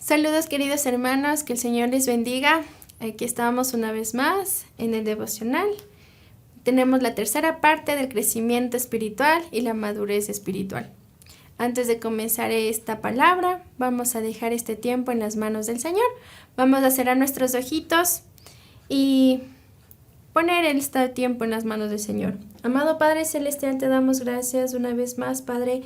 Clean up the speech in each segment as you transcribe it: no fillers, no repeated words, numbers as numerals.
Saludos queridos hermanos, que el Señor les bendiga. Aquí estamos una vez más en el devocional. Tenemos la tercera parte del crecimiento espiritual y la madurez espiritual. Antes de comenzar esta palabra, vamos a dejar este tiempo en las manos del Señor. Vamos a cerrar nuestros ojitos y poner este tiempo en las manos del Señor. Amado Padre Celestial, te damos gracias una vez más, Padre,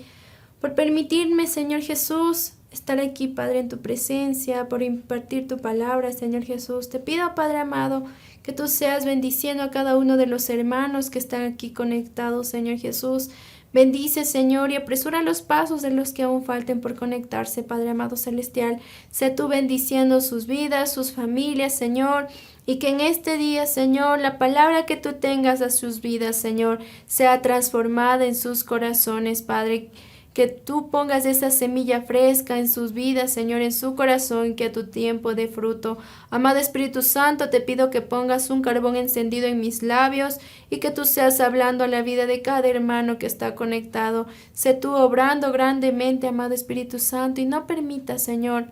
por permitirme, Señor Jesús, estar aquí, Padre, en tu presencia, por impartir tu palabra, Señor Jesús. Te pido, Padre amado, que tú seas bendiciendo a cada uno de los hermanos que están aquí conectados, Señor Jesús. Bendice, Señor, y apresura los pasos de los que aún falten por conectarse, Padre amado celestial. Sé tú bendiciendo sus vidas, sus familias, Señor, y que en este día, Señor, la palabra que tú tengas a sus vidas, Señor, sea transformada en sus corazones, Padre. Que tú pongas esa semilla fresca en sus vidas, Señor, en su corazón, que a tu tiempo dé fruto. Amado Espíritu Santo, te pido que pongas un carbón encendido en mis labios y que tú seas hablando a la vida de cada hermano que está conectado. Sé tú obrando grandemente, amado Espíritu Santo, y no permitas, Señor,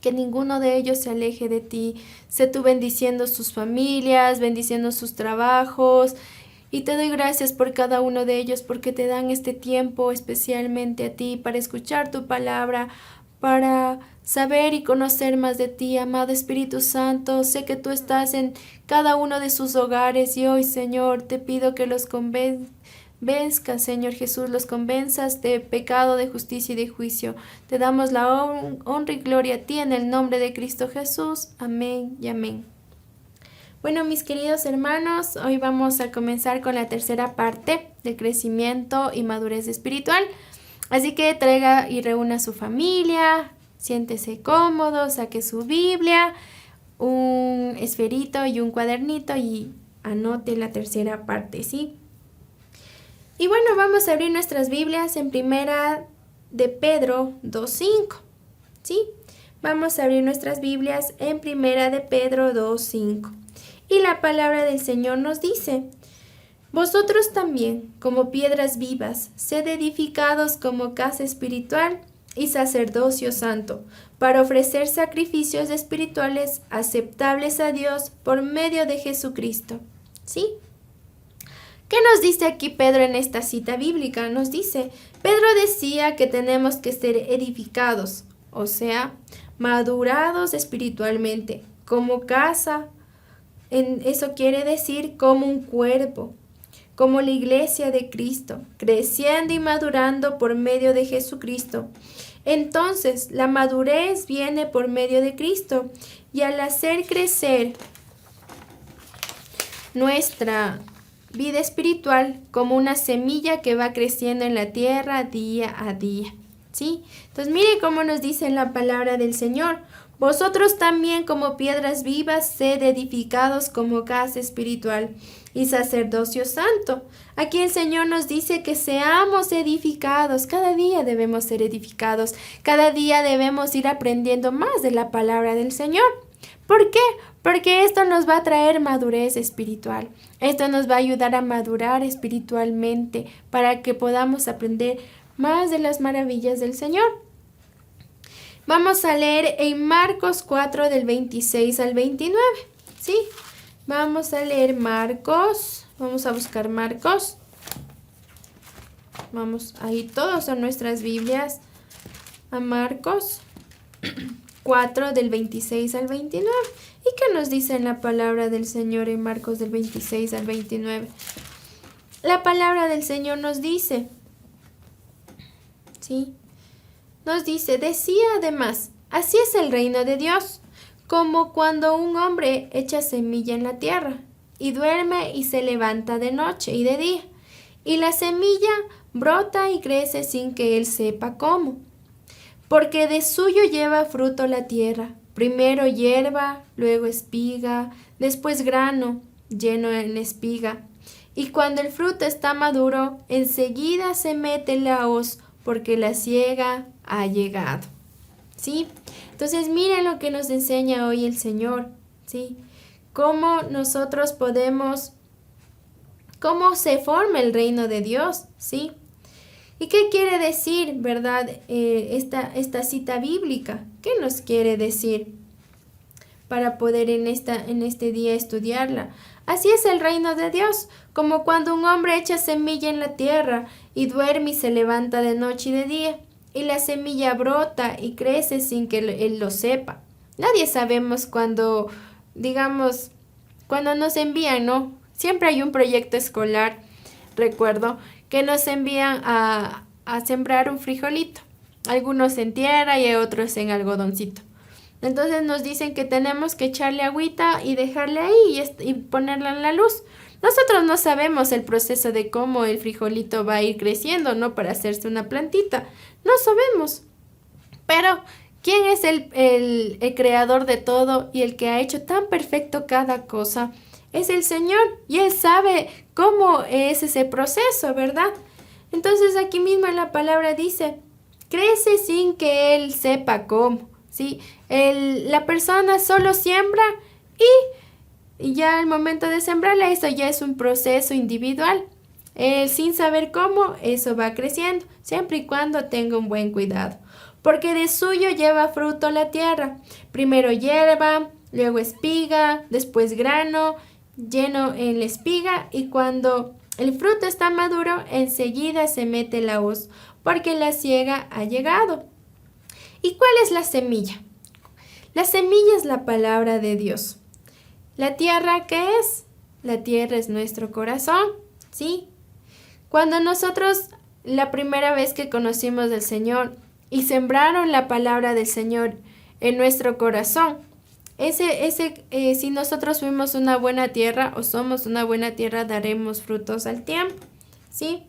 que ninguno de ellos se aleje de ti. Sé tú bendiciendo sus familias, bendiciendo sus trabajos. Y te doy gracias por cada uno de ellos porque te dan este tiempo especialmente a ti para escuchar tu palabra, para saber y conocer más de ti, amado Espíritu Santo. Sé que tú estás en cada uno de sus hogares y hoy, Señor, te pido que los convenzcas, Señor Jesús, los convenzas de pecado, de justicia y de juicio. Te damos la honra y gloria a ti en el nombre de Cristo Jesús. Amén y amén. Bueno, mis queridos hermanos, hoy vamos a comenzar con la tercera parte del crecimiento y madurez espiritual. Así que traiga y reúna a su familia, siéntese cómodo, saque su Biblia, un esferito y un cuadernito y anote la tercera parte, ¿sí? Y bueno, vamos a abrir nuestras Biblias en Primera de Pedro 2:5, ¿sí? Vamos a abrir nuestras Biblias en Primera de Pedro 2:5. Y la palabra del Señor nos dice: vosotros también, como piedras vivas, sed edificados como casa espiritual y sacerdocio santo, para ofrecer sacrificios espirituales aceptables a Dios por medio de Jesucristo. ¿Sí? ¿Qué nos dice aquí Pedro en esta cita bíblica? Nos dice, Pedro decía que tenemos que ser edificados, o sea, madurados espiritualmente, como casa. Eso quiere decir como un cuerpo, como la iglesia de Cristo, creciendo y madurando por medio de Jesucristo. Entonces, la madurez viene por medio de Cristo y al hacer crecer nuestra vida espiritual como una semilla que va creciendo en la tierra día a día, ¿sí? Entonces, mire cómo nos dice en la palabra del Señor: vosotros también como piedras vivas sed edificados como casa espiritual y sacerdocio santo. Aquí el Señor nos dice que seamos edificados. Cada día debemos ser edificados. Cada día debemos ir aprendiendo más de la palabra del Señor. ¿Por qué? Porque esto nos va a traer madurez espiritual. Esto nos va a ayudar a madurar espiritualmente para que podamos aprender más de las maravillas del Señor. Vamos a leer en Marcos 4 del 26 al 29, ¿sí? Vamos a leer Marcos, vamos a buscar Marcos. Vamos a ir todos a nuestras Biblias a Marcos 4 del 26 al 29. ¿Y qué nos dice en la palabra del Señor en Marcos del 26 al 29? La palabra del Señor nos dice, ¿sí? Nos dice, decía además, así es el reino de Dios, como cuando un hombre echa semilla en la tierra, y duerme y se levanta de noche y de día, y la semilla brota y crece sin que él sepa cómo, porque de suyo lleva fruto la tierra, primero hierba, luego espiga, después grano lleno en espiga, y cuando el fruto está maduro, enseguida se mete la hoz, porque la siega ha llegado, ¿sí? Entonces, miren lo que nos enseña hoy el Señor, ¿sí? Cómo nosotros podemos, cómo se forma el reino de Dios, ¿sí? ¿Y qué quiere decir, verdad, esta cita bíblica? ¿Qué nos quiere decir? Para poder en este día estudiarla. Así es el reino de Dios, como cuando un hombre echa semilla en la tierra y duerme y se levanta de noche y de día, y la semilla brota y crece sin que él lo sepa. Nadie sabemos cuando, digamos, cuando nos envían, ¿no? Siempre hay un proyecto escolar, recuerdo, que nos envían a sembrar un frijolito. Algunos en tierra y otros en algodoncito. Entonces nos dicen que tenemos que echarle agüita y dejarle ahí y ponerla en la luz. Nosotros no sabemos el proceso de cómo el frijolito va a ir creciendo, ¿no? Para hacerse una plantita. No sabemos. Pero, ¿quién es el creador de todo y el que ha hecho tan perfecto cada cosa? Es el Señor. Y Él sabe cómo es ese proceso, ¿verdad? Entonces aquí mismo en la palabra dice, crece sin que Él sepa cómo. ¿Sí? La persona solo siembra y ya al momento de sembrarla, eso ya es un proceso individual. Sin saber cómo, eso va creciendo, siempre y cuando tenga un buen cuidado. Porque de suyo lleva fruto la tierra. Primero hierba, luego espiga, después grano, lleno en la espiga, y cuando el fruto está maduro, enseguida se mete la hoz, porque la siega ha llegado. ¿Y cuál es la semilla? La semilla es la palabra de Dios. ¿La tierra qué es? La tierra es nuestro corazón, ¿sí? Cuando nosotros, la primera vez que conocimos del Señor y sembraron la palabra del Señor en nuestro corazón, si nosotros fuimos una buena tierra o somos una buena tierra, daremos frutos al tiempo, ¿sí?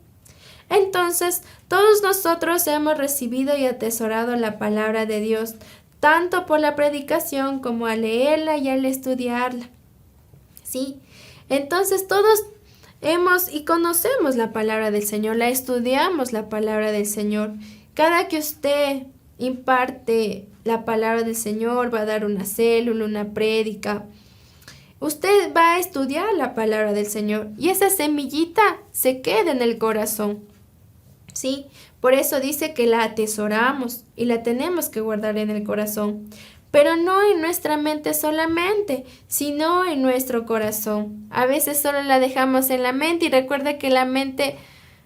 Entonces, todos nosotros hemos recibido y atesorado la palabra de Dios, tanto por la predicación como al leerla y al estudiarla. ¿Sí? Entonces, todos hemos y conocemos la palabra del Señor, la estudiamos la palabra del Señor. Cada que usted imparte la palabra del Señor, va a dar una célula, una prédica, usted va a estudiar la palabra del Señor y esa semillita se queda en el corazón. ¿Sí? Por eso dice que la atesoramos y la tenemos que guardar en el corazón, pero no en nuestra mente solamente, sino en nuestro corazón. A veces solo la dejamos en la mente y recuerda que la mente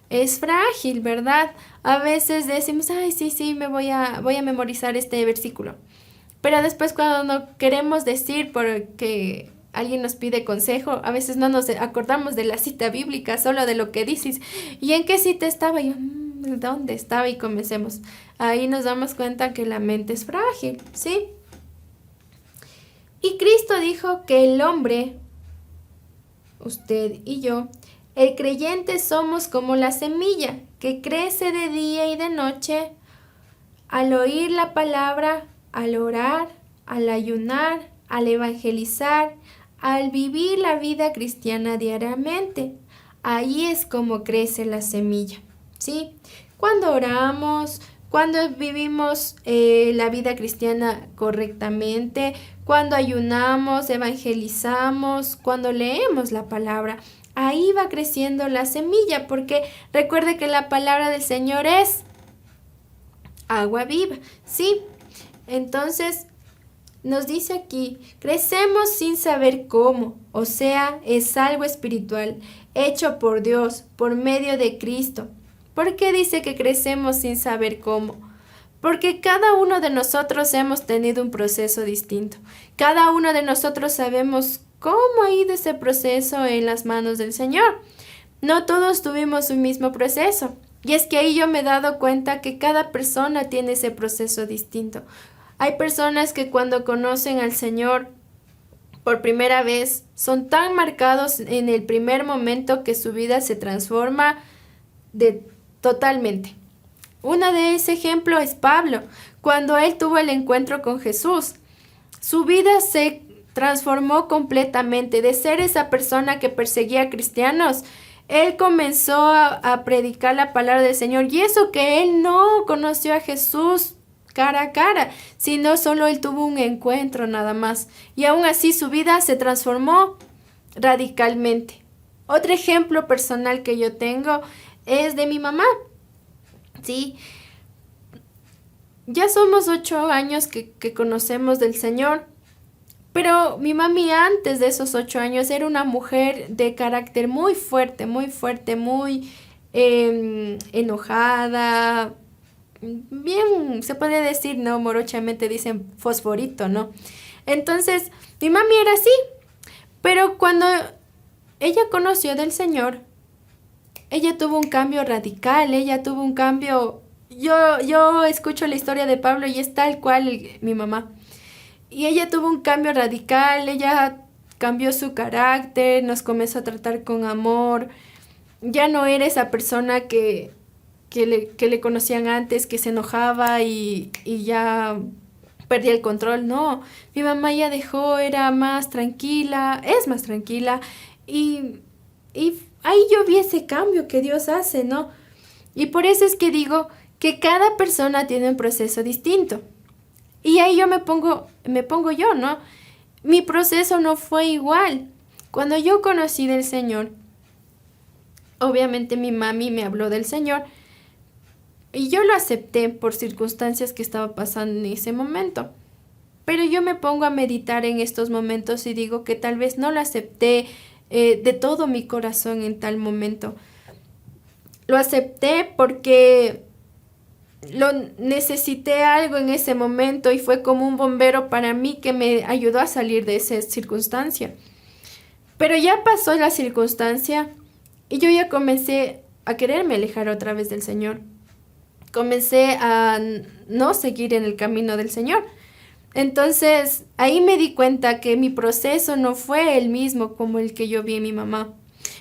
es frágil, ¿verdad? A veces decimos, ay, sí, me voy a memorizar este versículo. Pero después cuando no queremos decir porque alguien nos pide consejo, a veces no nos acordamos de la cita bíblica, solo de lo que dices. ¿Y en qué cita estaba? Yo, ¿dónde estaba? Y comencemos. Ahí nos damos cuenta que la mente es frágil, ¿sí? Y Cristo dijo que el hombre, usted y yo, el creyente somos como la semilla que crece de día y de noche al oír la palabra, al orar, al ayunar, al evangelizar, al vivir la vida cristiana diariamente. Ahí es como crece la semilla, ¿sí? Cuando oramos, cuando vivimos la vida cristiana correctamente, cuando ayunamos, evangelizamos, cuando leemos la palabra, ahí va creciendo la semilla, porque recuerde que la palabra del Señor es agua viva, ¿sí? Entonces, nos dice aquí, crecemos sin saber cómo, o sea, es algo espiritual, hecho por Dios, por medio de Cristo. ¿Por qué dice que crecemos sin saber cómo? Porque cada uno de nosotros hemos tenido un proceso distinto. Cada uno de nosotros sabemos cómo ha ido ese proceso en las manos del Señor. No todos tuvimos un mismo proceso. Y es que ahí yo me he dado cuenta que cada persona tiene ese proceso distinto. Hay personas que cuando conocen al Señor por primera vez son tan marcados en el primer momento que su vida se transforma totalmente. Uno de ese ejemplo es Pablo. Cuando él tuvo el encuentro con Jesús, su vida se transformó completamente. De ser esa persona que perseguía a cristianos, él comenzó a predicar la palabra del Señor. Y eso que él no conoció a Jesús cara a cara, sino solo él tuvo un encuentro nada más. Y aún así su vida se transformó radicalmente. Otro ejemplo personal que yo tengo es de mi mamá. Sí, ya somos 8 años que conocemos del Señor, pero mi mami antes de esos 8 años era una mujer de carácter muy fuerte, muy enojada, bien, se podría decir, ¿no? Morochamente dicen fosforito, ¿no? Entonces, mi mami era así, pero cuando ella conoció del Señor, ella tuvo un cambio radical, ella tuvo un cambio. Yo escucho la historia de Pablo y es tal cual mi mamá. Y ella tuvo un cambio radical, ella cambió su carácter, nos comenzó a tratar con amor. Ya no era esa persona que le conocían antes, que se enojaba y ya perdía el control. No, mi mamá ya dejó, era más tranquila, es más tranquila. Y ahí yo vi ese cambio que Dios hace, ¿no? Y por eso es que digo que cada persona tiene un proceso distinto. Y ahí me pongo yo, ¿no? Mi proceso no fue igual. Cuando yo conocí del Señor, obviamente mi mami me habló del Señor y yo lo acepté por circunstancias que estaba pasando en ese momento. Pero yo me pongo a meditar en estos momentos y digo que tal vez no lo acepté de todo mi corazón en tal momento. Lo acepté porque lo necesité algo en ese momento y fue como un bombero para mí que me ayudó a salir de esa circunstancia. Pero ya pasó la circunstancia y yo ya comencé a quererme alejar otra vez del Señor. Comencé a no seguir en el camino del Señor. Entonces, ahí me di cuenta que mi proceso no fue el mismo como el que yo vi en mi mamá.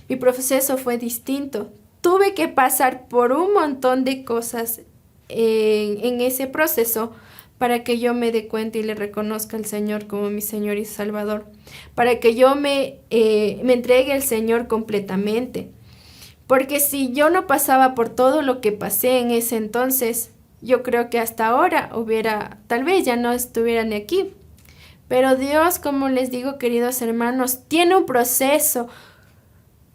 Mi proceso fue distinto. Tuve que pasar por un montón de cosas en ese proceso para que yo me dé cuenta y le reconozca al Señor como mi Señor y Salvador. Para que yo me entregue al Señor completamente. Porque si yo no pasaba por todo lo que pasé en ese entonces, yo creo que hasta ahora tal vez ya no estuviera ni aquí. Pero Dios, como les digo, queridos hermanos, tiene un proceso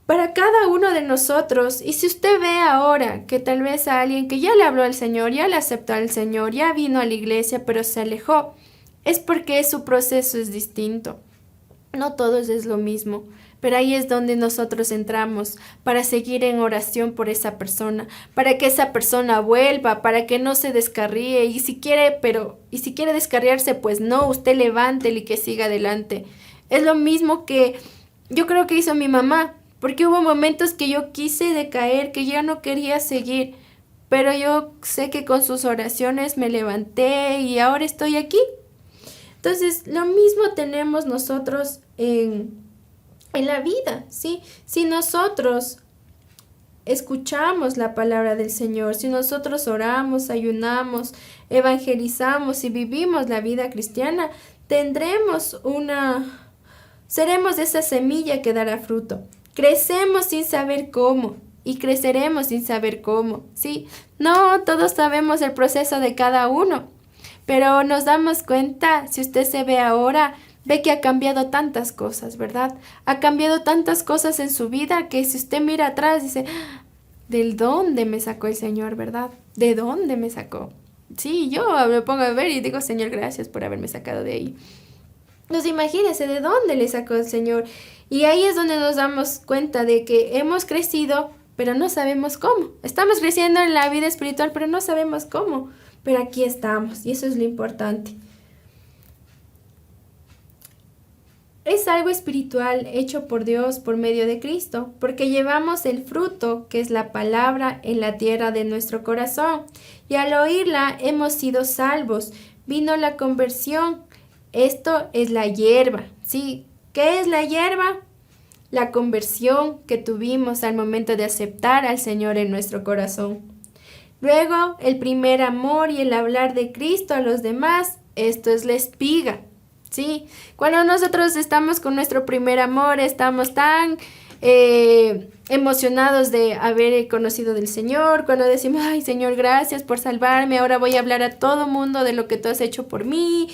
para cada uno de nosotros. Y si usted ve ahora que tal vez a alguien que ya le habló al Señor, ya le aceptó al Señor, ya vino a la iglesia, pero se alejó, es porque su proceso es distinto. No todos es lo mismo. Pero ahí es donde nosotros entramos para seguir en oración por esa persona, para que esa persona vuelva, para que no se descarríe y si quiere descarriarse, pues no, usted levántele y que siga adelante. Es lo mismo que yo creo que hizo mi mamá, porque hubo momentos que yo quise decaer, que ya no quería seguir, pero yo sé que con sus oraciones me levanté y ahora estoy aquí. Entonces, lo mismo tenemos nosotros en la vida, ¿sí? Si nosotros escuchamos la palabra del Señor, si nosotros oramos, ayunamos, evangelizamos y vivimos la vida cristiana, seremos esa semilla que dará fruto. Crecemos sin saber cómo y creceremos sin saber cómo, ¿sí? No todos sabemos el proceso de cada uno, pero nos damos cuenta, si usted se ve ahora, ve que ha cambiado tantas cosas, ¿verdad? Ha cambiado tantas cosas en su vida que si usted mira atrás dice, ¿de dónde me sacó el Señor, verdad? ¿De dónde me sacó? Sí, yo me pongo a ver y digo, Señor, gracias por haberme sacado de ahí. Entonces imagínese de dónde le sacó el Señor. Y ahí es donde nos damos cuenta de que hemos crecido, pero no sabemos cómo. Estamos creciendo en la vida espiritual, pero no sabemos cómo. Pero aquí estamos y eso es lo importante. Es algo espiritual hecho por Dios por medio de Cristo, porque llevamos el fruto, que es la palabra, en la tierra de nuestro corazón. Y al oírla hemos sido salvos. Vino la conversión. Esto es la hierba, ¿sí? ¿Qué es la hierba? La conversión que tuvimos al momento de aceptar al Señor en nuestro corazón. Luego, el primer amor y el hablar de Cristo a los demás. Esto es la espiga. Sí, cuando nosotros estamos con nuestro primer amor, estamos tan emocionados de haber conocido del Señor, cuando decimos, ay Señor, gracias por salvarme, ahora voy a hablar a todo mundo de lo que tú has hecho por mí.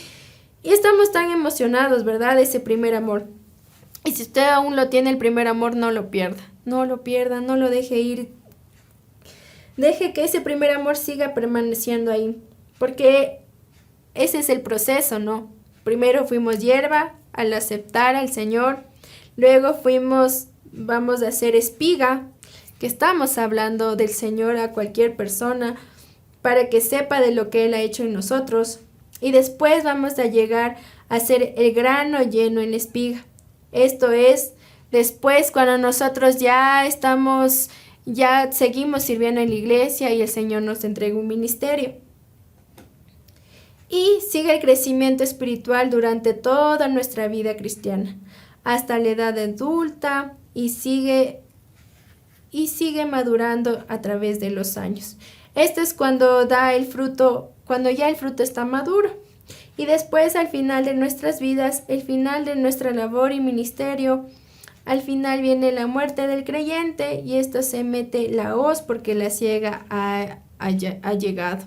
Y estamos tan emocionados, ¿verdad? De ese primer amor. Y si usted aún lo tiene, el primer amor, no lo pierda. No lo pierda, no lo deje ir. Deje que ese primer amor siga permaneciendo ahí. porque ese es el proceso, ¿no? Primero fuimos hierba al aceptar al Señor, luego vamos a ser espiga, que estamos hablando del Señor a cualquier persona para que sepa de lo que Él ha hecho en nosotros. Y después vamos a llegar a ser el grano lleno en la espiga. Esto es, después cuando nosotros ya seguimos sirviendo en la iglesia y el Señor nos entrega un ministerio. Y sigue el crecimiento espiritual durante toda nuestra vida cristiana, hasta la edad adulta y sigue madurando a través de los años. Esto es cuando da el fruto, cuando ya el fruto está maduro. Y después, al final de nuestras vidas, el final de nuestra labor y ministerio, al final viene la muerte del creyente y esto se mete la hoz porque la siega ha llegado.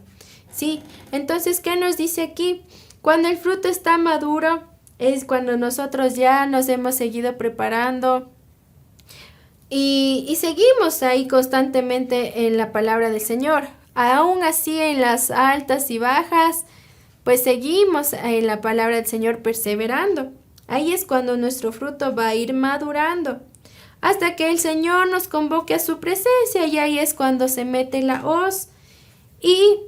¿Sí? Entonces, ¿qué nos dice aquí? Cuando el fruto está maduro, es cuando nosotros ya nos hemos seguido preparando y seguimos ahí constantemente en la palabra del Señor. Aún así, en las altas y bajas, pues seguimos en la palabra del Señor perseverando. Ahí es cuando nuestro fruto va a ir madurando, hasta que el Señor nos convoque a su presencia, y ahí es cuando se mete la hoz y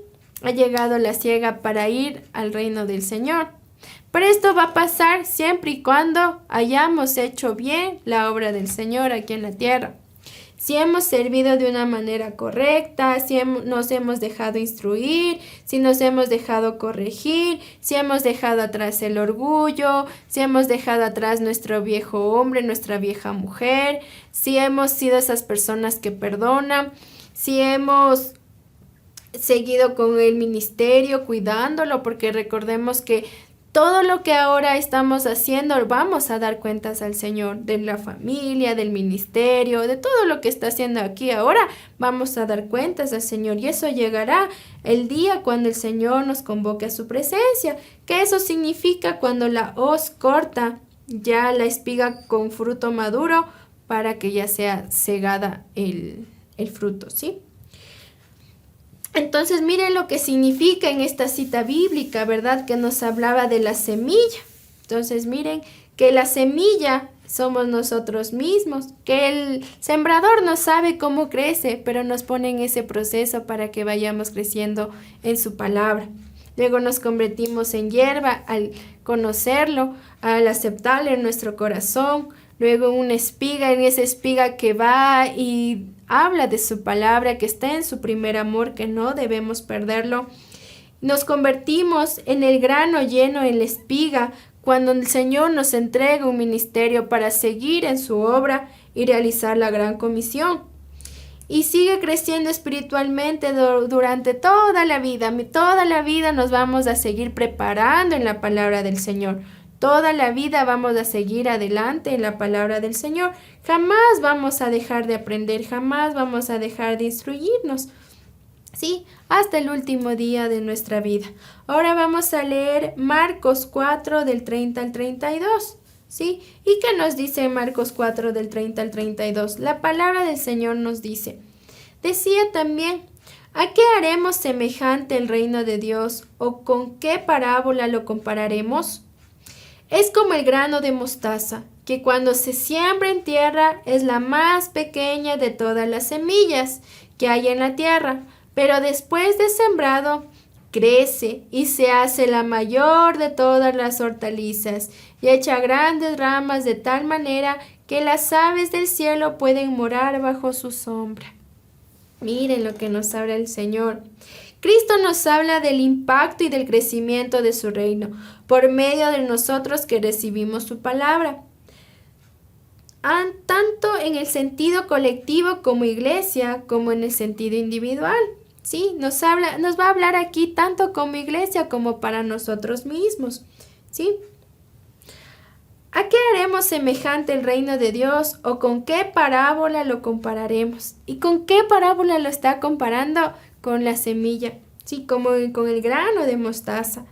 ha llegado la siega para ir al reino del Señor. Pero esto va a pasar siempre y cuando hayamos hecho bien la obra del Señor aquí en la tierra. Si hemos servido de una manera correcta, si nos hemos dejado instruir, si nos hemos dejado corregir, si hemos dejado atrás el orgullo, si hemos dejado atrás nuestro viejo hombre, nuestra vieja mujer, si hemos sido esas personas que perdonan, si hemos seguido con el ministerio, cuidándolo, porque recordemos que todo lo que ahora estamos haciendo, vamos a dar cuentas al Señor, de la familia, del ministerio, de todo lo que está haciendo aquí ahora, vamos a dar cuentas al Señor, y eso llegará el día cuando el Señor nos convoque a su presencia, que eso significa cuando la hoz corta ya la espiga con fruto maduro para que ya sea segada el fruto, ¿sí? Entonces, miren lo que significa en esta cita bíblica, ¿verdad? Que nos hablaba de la semilla. Entonces, miren que la semilla somos nosotros mismos, que el sembrador no sabe cómo crece, pero nos pone en ese proceso para que vayamos creciendo en su palabra. Luego nos convertimos en hierba al conocerlo, al aceptarlo en nuestro corazón. Luego una espiga, en esa espiga que va y habla de su palabra, que está en su primer amor, que no debemos perderlo. Nos convertimos en el grano lleno en la espiga, cuando el Señor nos entrega un ministerio para seguir en su obra y realizar la gran comisión. Y sigue creciendo espiritualmente durante toda la vida. Toda la vida nos vamos a seguir preparando en la palabra del Señor. Toda la vida vamos a seguir adelante en la palabra del Señor. Jamás vamos a dejar de aprender, jamás vamos a dejar de instruirnos. Sí, hasta el último día de nuestra vida. Ahora vamos a leer Marcos 4 del 30 al 32. ¿Sí? ¿Y qué nos dice Marcos 4 del 30 al 32? La palabra del Señor nos dice, decía también, ¿a qué haremos semejante el reino de Dios o con qué parábola lo compararemos? Es como el grano de mostaza, que cuando se siembra en tierra es la más pequeña de todas las semillas que hay en la tierra, pero después de sembrado crece y se hace la mayor de todas las hortalizas y echa grandes ramas de tal manera que las aves del cielo pueden morar bajo su sombra. Miren lo que nos habla el Señor. Cristo nos habla del impacto y del crecimiento de su reino por medio de nosotros que recibimos su palabra. Tanto en el sentido colectivo como iglesia, como en el sentido individual. ¿Sí? Nos va a hablar aquí tanto como iglesia como para nosotros mismos. ¿Sí? ¿A qué haremos semejante el reino de Dios o con qué parábola lo compararemos? ¿Y con qué parábola lo está comparando? Con la semilla, ¿sí? Como con el grano de mostaza,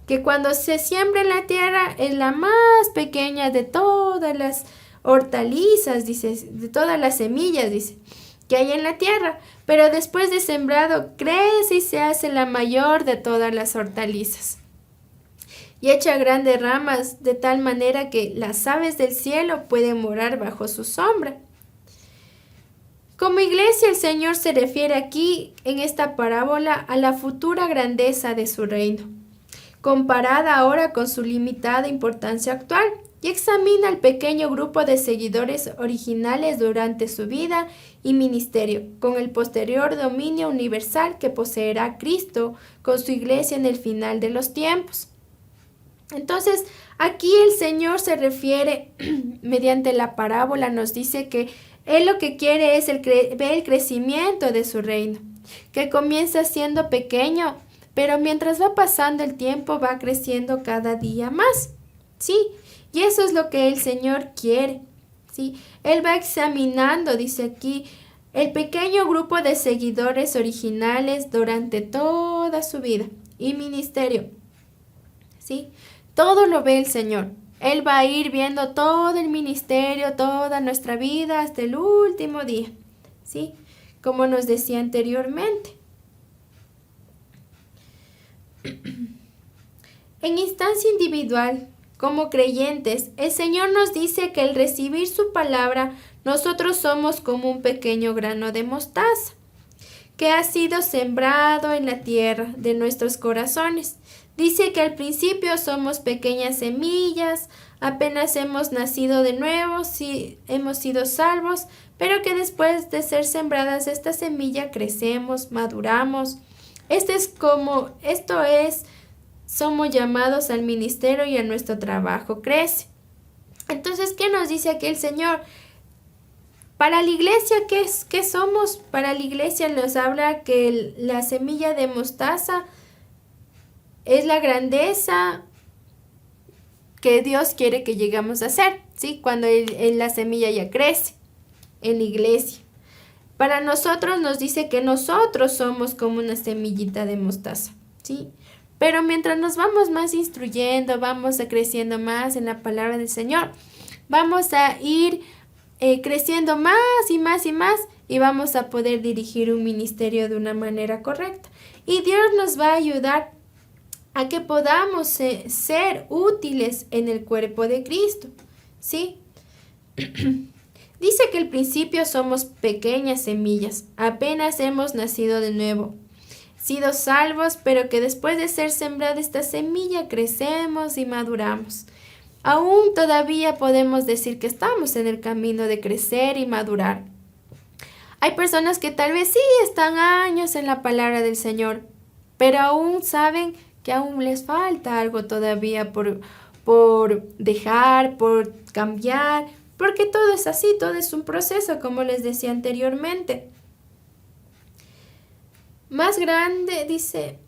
que cuando se siembra en la tierra es la más pequeña de todas las hortalizas, dice, de todas las semillas, dice. que hay en la tierra, pero después de sembrado crece y se hace la mayor de todas las hortalizas. Y echa grandes ramas de tal manera que las aves del cielo pueden morar bajo su sombra. Como iglesia, el Señor se refiere aquí en esta parábola a la futura grandeza de su reino, comparada ahora con su limitada importancia actual, y examina el pequeño grupo de seguidores originales durante su vida y ministerio, con el posterior dominio universal que poseerá Cristo con su iglesia en el final de los tiempos. Entonces, aquí el Señor se refiere, mediante la parábola, nos dice que Él lo que quiere es ver el crecimiento de su reino, que comienza siendo pequeño, pero mientras va pasando el tiempo va creciendo cada día más, ¿sí? Y eso es lo que el Señor quiere, ¿sí? Él va examinando, dice aquí, el pequeño grupo de seguidores originales durante toda su vida y ministerio, ¿sí? Todo lo ve el Señor. Él va a ir viendo todo el ministerio, toda nuestra vida hasta el último día, ¿sí? Como nos decía anteriormente. En instancia individual, como creyentes, el Señor nos dice que al recibir su palabra, nosotros somos como un pequeño grano de mostaza, que ha sido sembrado en la tierra de nuestros corazones. Dice que al principio somos pequeñas semillas, apenas hemos nacido de nuevo, sí, hemos sido salvos, pero que después de ser sembradas esta semilla crecemos, maduramos. Somos llamados al ministerio y a nuestro trabajo crece. Entonces, ¿qué nos dice aquí el Señor? Para la iglesia, ¿qué somos? Para la iglesia nos habla que la semilla de mostaza es la grandeza que Dios quiere que llegamos a ser, ¿sí? Cuando la semilla ya crece en la iglesia. Para nosotros nos dice que nosotros somos como una semillita de mostaza, ¿sí? Pero mientras nos vamos más instruyendo, vamos creciendo más en la palabra del Señor, vamos a ir creciendo más y más y más y vamos a poder dirigir un ministerio de una manera correcta. Y Dios nos va a ayudar a que podamos ser útiles en el cuerpo de Cristo, ¿sí? Dice que al principio somos pequeñas semillas, apenas hemos nacido de nuevo, sido salvos, pero que después de ser sembrada esta semilla crecemos y maduramos. Aún todavía podemos decir que estamos en el camino de crecer y madurar. Hay personas que tal vez sí están años en la palabra del Señor, pero aún saben que aún les falta algo todavía por dejar, por cambiar, porque todo es así, todo es un proceso, como les decía anteriormente. Más grande, dice,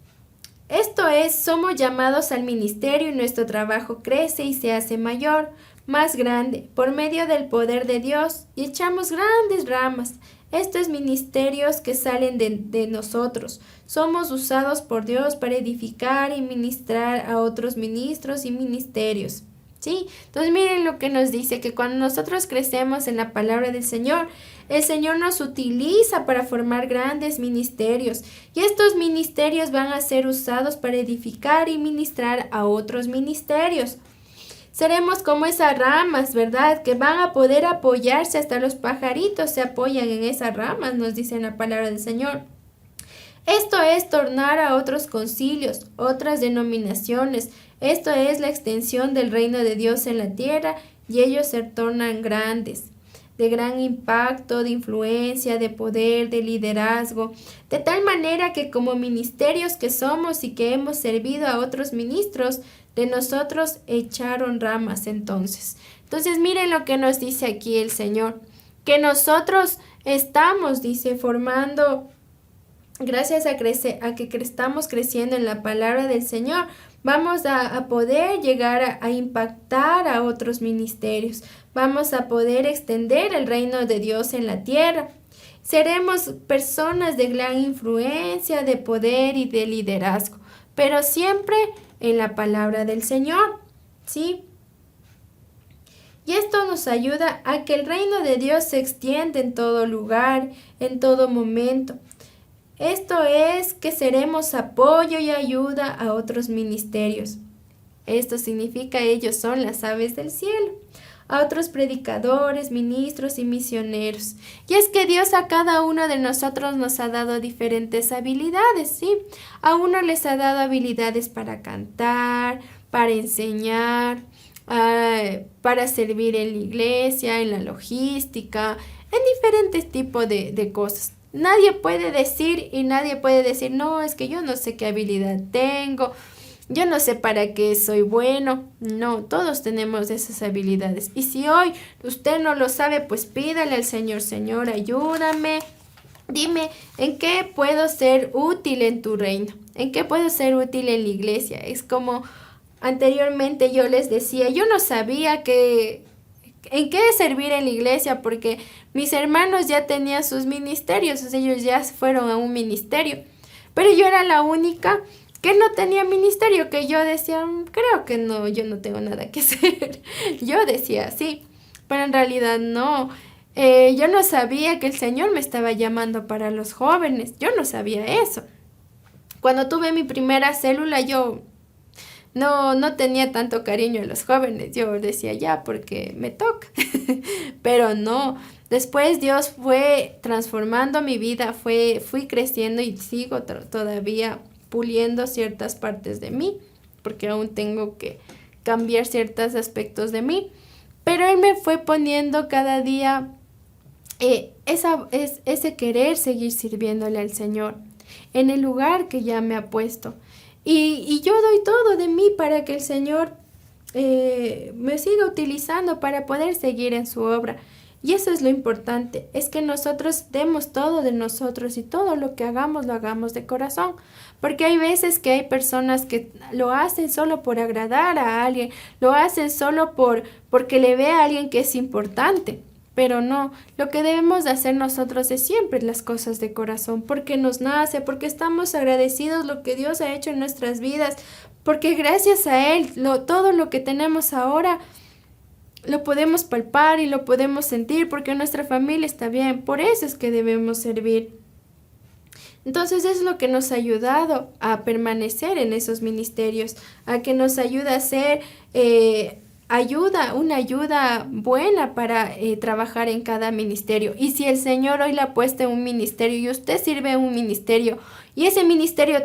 esto es, somos llamados al ministerio y nuestro trabajo crece y se hace mayor, más grande, por medio del poder de Dios, y echamos grandes ramas. Estos ministerios que salen de nosotros, somos usados por Dios para edificar y ministrar a otros ministros y ministerios, ¿sí? Entonces miren lo que nos dice, que cuando nosotros crecemos en la palabra del Señor, el Señor nos utiliza para formar grandes ministerios, y estos ministerios van a ser usados para edificar y ministrar a otros ministerios. Seremos como esas ramas, ¿verdad? Que van a poder apoyarse, hasta los pajaritos se apoyan en esas ramas, nos dice en la palabra del Señor. Esto es tornar a otros concilios, otras denominaciones. Esto es la extensión del reino de Dios en la tierra, y ellos se tornan grandes, de gran impacto, de influencia, de poder, de liderazgo, de tal manera que como ministerios que somos y que hemos servido a otros ministros, de nosotros echaron ramas entonces. Entonces miren lo que nos dice aquí el Señor, que nosotros estamos, dice, formando, gracias a que estamos creciendo en la palabra del Señor, vamos a poder llegar a impactar a otros ministerios, vamos a poder extender el reino de Dios en la tierra. Seremos personas de gran influencia, de poder y de liderazgo, pero siempre en la palabra del Señor, ¿sí? Y esto nos ayuda a que el reino de Dios se extienda en todo lugar, en todo momento. Esto es que seremos apoyo y ayuda a otros ministerios. Esto significa ellos son las aves del cielo, a otros predicadores, ministros y misioneros. Y es que Dios a cada uno de nosotros nos ha dado diferentes habilidades, ¿sí? A uno les ha dado habilidades para cantar, para enseñar, para servir en la iglesia, en la logística, en diferentes tipos de cosas. Nadie puede decir no, es que yo no sé qué habilidad tengo, yo no sé para qué soy bueno. No, todos tenemos esas habilidades. Y si hoy usted no lo sabe, pues pídale al Señor, Señor, ayúdame. Dime, ¿en qué puedo ser útil en tu reino? ¿En qué puedo ser útil en la iglesia? Es como anteriormente yo les decía, yo no sabía en qué servir en la iglesia porque mis hermanos ya tenían sus ministerios, o sea, ellos ya fueron a un ministerio. Pero yo era la única que no tenía ministerio, que yo decía, creo que no, yo no tengo nada que hacer. Yo decía así, pero en realidad no. Yo no sabía que el Señor me estaba llamando para los jóvenes, yo no sabía eso. Cuando tuve mi primera célula, yo no tenía tanto cariño a los jóvenes, yo decía ya porque me toca, pero no. Después Dios fue transformando mi vida, fui creciendo y sigo todavía puliendo ciertas partes de mí, porque aún tengo que cambiar ciertos aspectos de mí, pero Él me fue poniendo cada día ese querer seguir sirviéndole al Señor en el lugar que ya me ha puesto. Y yo doy todo de mí para que el Señor me siga utilizando para poder seguir en su obra. Y eso es lo importante, es que nosotros demos todo de nosotros y todo lo que hagamos, lo hagamos de corazón. Porque hay veces que hay personas que lo hacen solo por agradar a alguien, lo hacen solo porque le ve a alguien que es importante. Pero no, lo que debemos de hacer nosotros es siempre las cosas de corazón, porque nos nace, porque estamos agradecidos lo que Dios ha hecho en nuestras vidas, porque gracias a Él, todo lo que tenemos ahora lo podemos palpar y lo podemos sentir, porque nuestra familia está bien, por eso es que debemos servir. Entonces es lo que nos ha ayudado a permanecer en esos ministerios, a que nos ayuda a ser una ayuda buena para trabajar en cada ministerio. Y si el Señor hoy le ha puesto en un ministerio y usted sirve en un ministerio y ese ministerio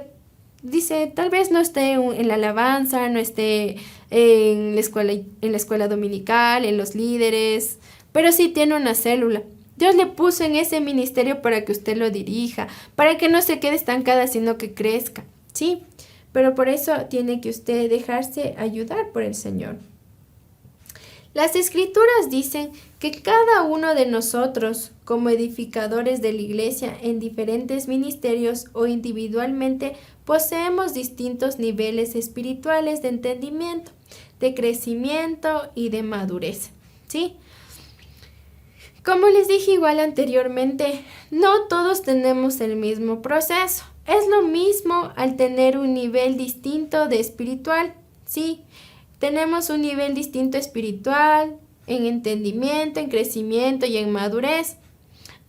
dice, tal vez no esté en la alabanza, no esté en la escuela dominical, en los líderes, pero sí tiene una célula. Dios le puso en ese ministerio para que usted lo dirija, para que no se quede estancada, sino que crezca, ¿sí? Pero por eso tiene que usted dejarse ayudar por el Señor. Las Escrituras dicen que cada uno de nosotros, como edificadores de la iglesia en diferentes ministerios o individualmente, poseemos distintos niveles espirituales de entendimiento, de crecimiento y de madurez, ¿sí? Como les dije igual anteriormente, no todos tenemos el mismo proceso. Es lo mismo al tener un nivel distinto de espiritual, ¿sí? Tenemos un nivel distinto espiritual, en entendimiento, en crecimiento y en madurez.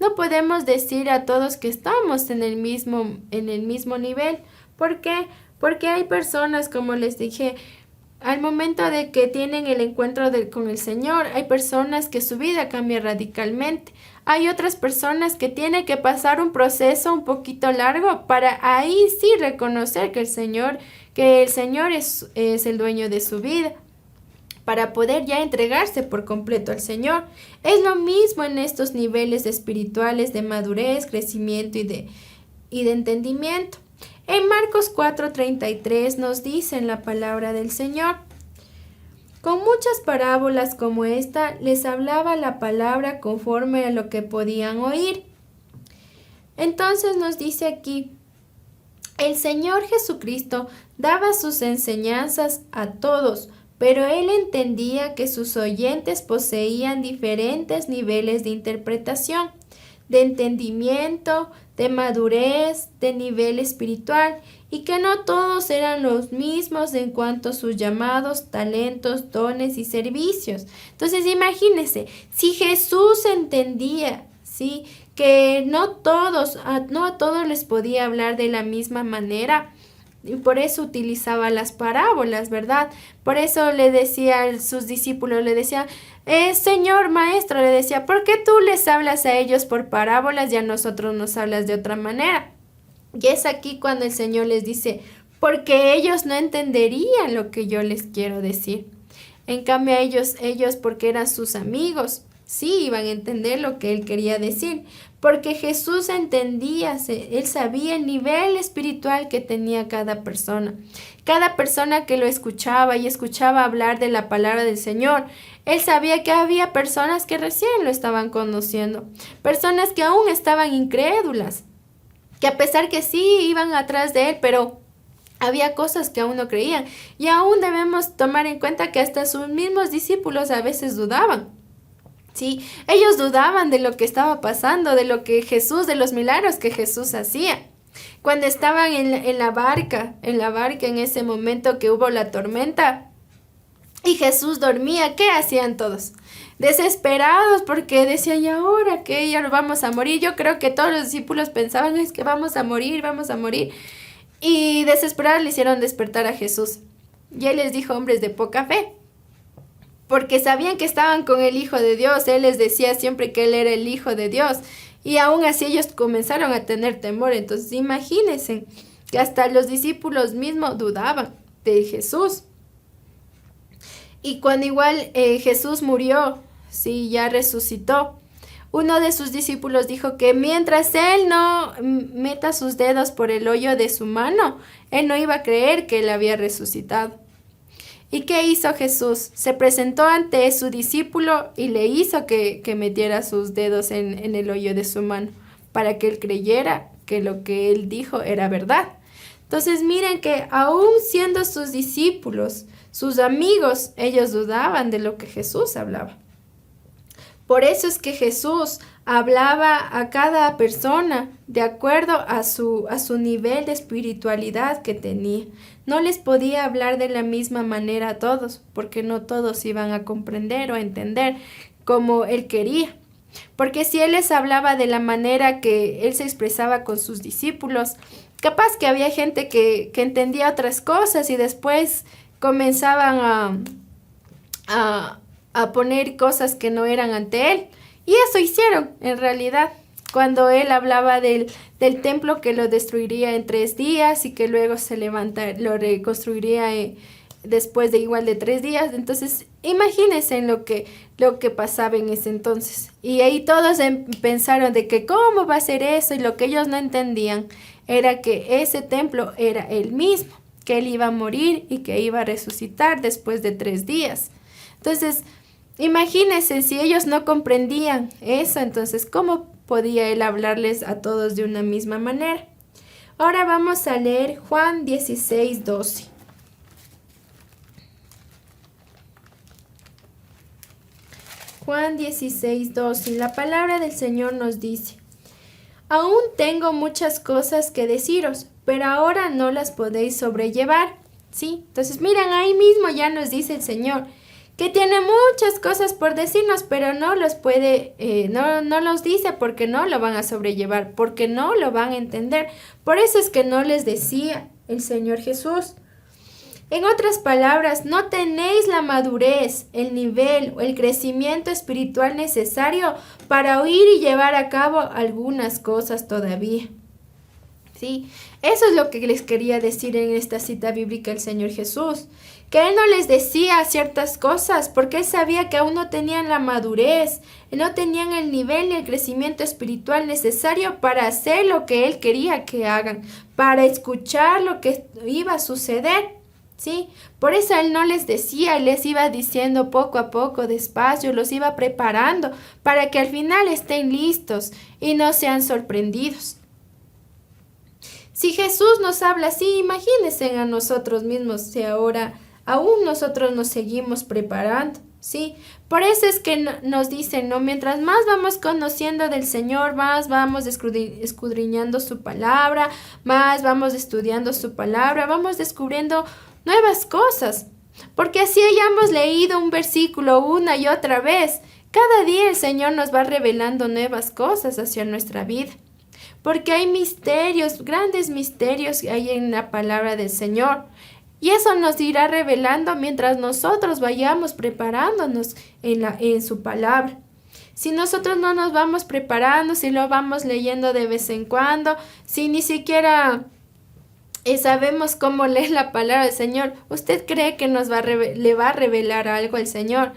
No podemos decir a todos que estamos en el mismo nivel. ¿Por qué? Porque hay personas, como les dije, al momento de que tienen el encuentro con el Señor, hay personas que su vida cambia radicalmente. Hay otras personas que tienen que pasar un proceso un poquito largo para ahí sí reconocer que el Señor es el dueño de su vida, para poder ya entregarse por completo al Señor. Es lo mismo en estos niveles espirituales de madurez, crecimiento y de entendimiento. En Marcos 4:33 nos dice en la palabra del Señor: con muchas parábolas como esta les hablaba la palabra conforme a lo que podían oír. Entonces nos dice aquí, el Señor Jesucristo daba sus enseñanzas a todos, pero Él entendía que sus oyentes poseían diferentes niveles de interpretación. de entendimiento, de madurez, de nivel espiritual, y que no todos eran los mismos en cuanto a sus llamados, talentos, dones y servicios. Entonces imagínense, si Jesús entendía, ¿sí?, que no a todos les podía hablar de la misma manera, y por eso utilizaba las parábolas, ¿verdad? Por eso le decía a sus discípulos, le decía, Señor Maestro, le decía, ¿por qué tú les hablas a ellos por parábolas y a nosotros nos hablas de otra manera? Y es aquí cuando el Señor les dice, porque ellos no entenderían lo que yo les quiero decir. En cambio ellos porque eran sus amigos, sí iban a entender lo que Él quería decir. Porque Jesús entendía, Él sabía el nivel espiritual que tenía cada persona. Cada persona que lo escuchaba y escuchaba hablar de la palabra del Señor, Él sabía que había personas que recién lo estaban conociendo, personas que aún estaban incrédulas, que a pesar que sí iban atrás de Él, pero había cosas que aún no creían. Y aún debemos tomar en cuenta que hasta sus mismos discípulos a veces dudaban. Sí, ellos dudaban de lo que estaba pasando, de lo que Jesús, de los milagros que Jesús hacía. Cuando estaban en la barca en ese momento que hubo la tormenta y Jesús dormía, ¿qué hacían todos? Desesperados porque decían, ¿y ahora qué? Ya nos vamos a morir. Yo creo que todos los discípulos pensaban, es que vamos a morir, vamos a morir. Y desesperados le hicieron despertar a Jesús. Y Él les dijo, hombres de poca fe. Porque sabían que estaban con el Hijo de Dios. Él les decía siempre que Él era el Hijo de Dios. Y aún así ellos comenzaron a tener temor. Entonces imagínense que hasta los discípulos mismos dudaban de Jesús. Y cuando igual Jesús murió, sí, ya resucitó, uno de sus discípulos dijo que mientras Él no meta sus dedos por el hoyo de su mano, Él no iba a creer que Él había resucitado. ¿Y qué hizo Jesús? Se presentó ante su discípulo y le hizo que metiera sus dedos en el hoyo de su mano para que él creyera que lo que él dijo era verdad. Entonces miren que aún siendo sus discípulos, sus amigos, ellos dudaban de lo que Jesús hablaba. Por eso es que Jesús hablaba a cada persona de acuerdo a su nivel de espiritualidad que tenía. No les podía hablar de la misma manera a todos, porque no todos iban a comprender o a entender como Él quería. Porque si Él les hablaba de la manera que Él se expresaba con sus discípulos, capaz que había gente que entendía otras cosas y después comenzaban a poner cosas que no eran ante Él. Y eso hicieron, en realidad, cuando Él hablaba del templo que lo destruiría en 3 días y que luego lo reconstruiría después de igual de 3 días. Entonces, imagínense en lo que pasaba en ese entonces. Y ahí todos pensaron de que cómo va a ser eso, y lo que ellos no entendían era que ese templo era Él mismo, que Él iba a morir y que iba a resucitar después de 3 días. Entonces, imagínense, si ellos no comprendían eso, entonces, ¿cómo podía Él hablarles a todos de una misma manera? Ahora vamos a leer Juan 16:12. Juan 16:12. La palabra del Señor nos dice, aún tengo muchas cosas que deciros, pero ahora no las podéis sobrellevar. ¿Sí? Entonces, miren, ahí mismo ya nos dice el Señor que tiene muchas cosas por decirnos, pero no los puede, no los dice porque no lo van a sobrellevar, porque no lo van a entender. Por eso es que no les decía el Señor Jesús. En otras palabras, no tenéis la madurez, el nivel o el crecimiento espiritual necesario para oír y llevar a cabo algunas cosas todavía. Sí, eso es lo que les quería decir en esta cita bíblica el Señor Jesús, que Él no les decía ciertas cosas porque Él sabía que aún no tenían la madurez, no tenían el nivel ni el crecimiento espiritual necesario para hacer lo que Él quería que hagan, para escuchar lo que iba a suceder. ¿Sí? Por eso Él no les decía, Él les iba diciendo poco a poco, despacio, los iba preparando para que al final estén listos y no sean sorprendidos. Si Jesús nos habla así, imagínense a nosotros mismos si ahora aún nosotros nos seguimos preparando, ¿sí? Por eso es que nos dicen, ¿no? Mientras más vamos conociendo del Señor, más vamos escudriñando su palabra, más vamos estudiando su palabra, vamos descubriendo nuevas cosas. Porque así hayamos leído un versículo una y otra vez, cada día el Señor nos va revelando nuevas cosas hacia nuestra vida. Porque hay misterios, grandes misterios que hay en la palabra del Señor. Y eso nos irá revelando mientras nosotros vayamos preparándonos en su palabra. Si nosotros no nos vamos preparando, si lo vamos leyendo de vez en cuando, si ni siquiera sabemos cómo leer la palabra del Señor, ¿usted cree que le va a revelar algo al Señor?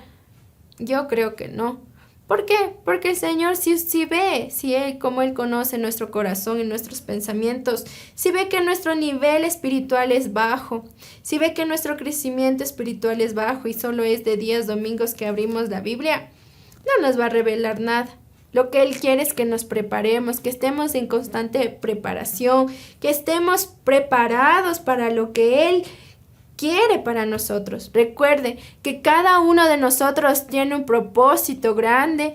Yo creo que no. ¿Por qué? Porque el Señor sí ve, como Él conoce nuestro corazón y nuestros pensamientos, si ve que nuestro nivel espiritual es bajo, si ve que nuestro crecimiento espiritual es bajo y solo es de días domingos que abrimos la Biblia, no nos va a revelar nada. Lo que Él quiere es que nos preparemos, que estemos en constante preparación, que estemos preparados para lo que Él quiere para nosotros. Recuerde que cada uno de nosotros tiene un propósito grande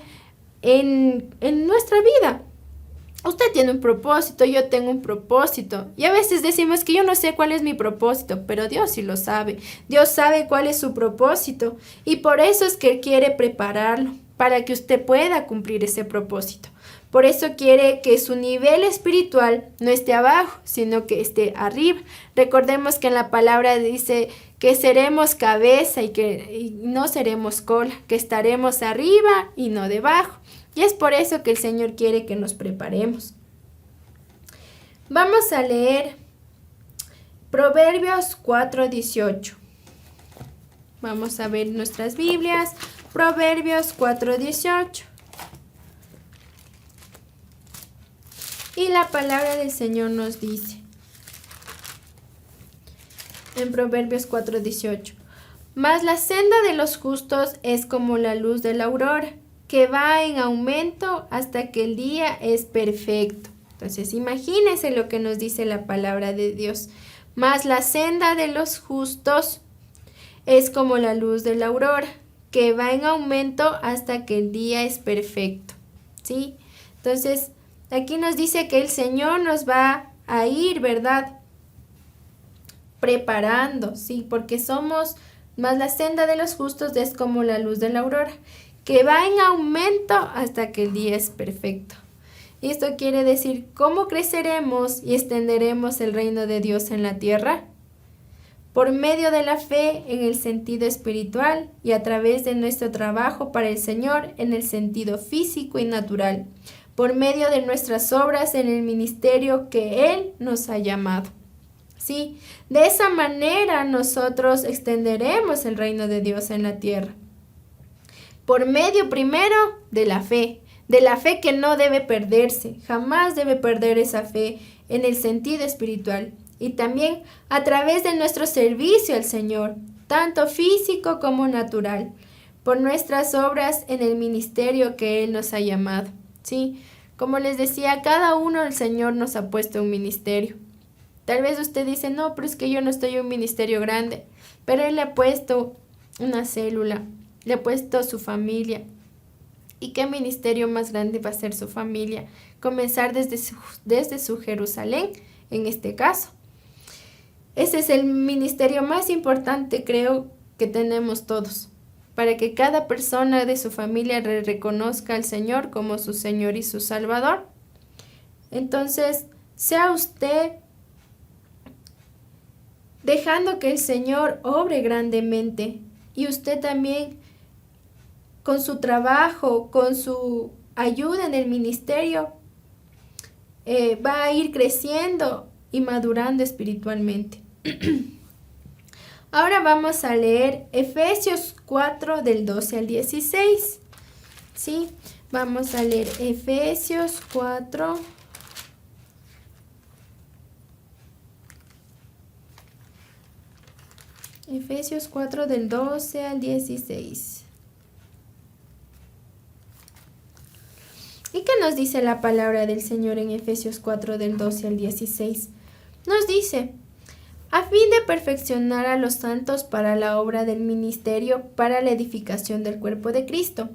en nuestra vida. Usted tiene un propósito, yo tengo un propósito. Y a veces decimos que yo no sé cuál es mi propósito, pero Dios sí lo sabe. Dios sabe cuál es su propósito y por eso es que Él quiere prepararlo para que usted pueda cumplir ese propósito. Por eso quiere que su nivel espiritual no esté abajo, sino que esté arriba. Recordemos que en la palabra dice que seremos cabeza y no seremos cola, que estaremos arriba y no debajo. Y es por eso que el Señor quiere que nos preparemos. Vamos a leer Proverbios 4:18. Vamos a ver nuestras Biblias. Proverbios 4:18. Y la palabra del Señor nos dice, en Proverbios 4:18, mas la senda de los justos es como la luz de la aurora, que va en aumento hasta que el día es perfecto. Entonces, imagínense lo que nos dice la palabra de Dios. Mas la senda de los justos es como la luz de la aurora, que va en aumento hasta que el día es perfecto. ¿Sí? Entonces, aquí nos dice que el Señor nos va a ir, ¿verdad? Preparando, ¿sí? Porque somos, más la senda de los justos es como la luz de la aurora, que va en aumento hasta que el día es perfecto. Y esto quiere decir, ¿cómo creceremos y extenderemos el reino de Dios en la tierra? Por medio de la fe en el sentido espiritual y a través de nuestro trabajo para el Señor en el sentido físico y natural, por medio de nuestras obras en el ministerio que Él nos ha llamado. Sí, de esa manera nosotros extenderemos el reino de Dios en la tierra. Por medio primero de la fe que no debe perderse, jamás debe perder esa fe en el sentido espiritual. Y también a través de nuestro servicio al Señor, tanto físico como natural, por nuestras obras en el ministerio que Él nos ha llamado. Sí, como les decía, cada uno el Señor nos ha puesto un ministerio. Tal vez usted dice, no, pero es que yo no estoy en un ministerio grande, pero Él le ha puesto una célula, le ha puesto su familia. ¿Y qué ministerio más grande va a ser su familia? Comenzar desde su Jerusalén, en este caso. Ese es el ministerio más importante, creo, que tenemos todos, para que cada persona de su familia reconozca al Señor como su Señor y su Salvador. Entonces, sea usted dejando que el Señor obre grandemente y usted también con su trabajo, con su ayuda en el ministerio, va a ir creciendo y madurando espiritualmente. Ahora vamos a leer Efesios 4 del 12 al 16. ¿Sí? Vamos a leer Efesios 4. Efesios 4 del 12 al 16. ¿Y qué nos dice la palabra del Señor en Efesios 4 del 12 al 16? Nos dice, a fin de perfeccionar a los santos para la obra del ministerio, para la edificación del cuerpo de Cristo,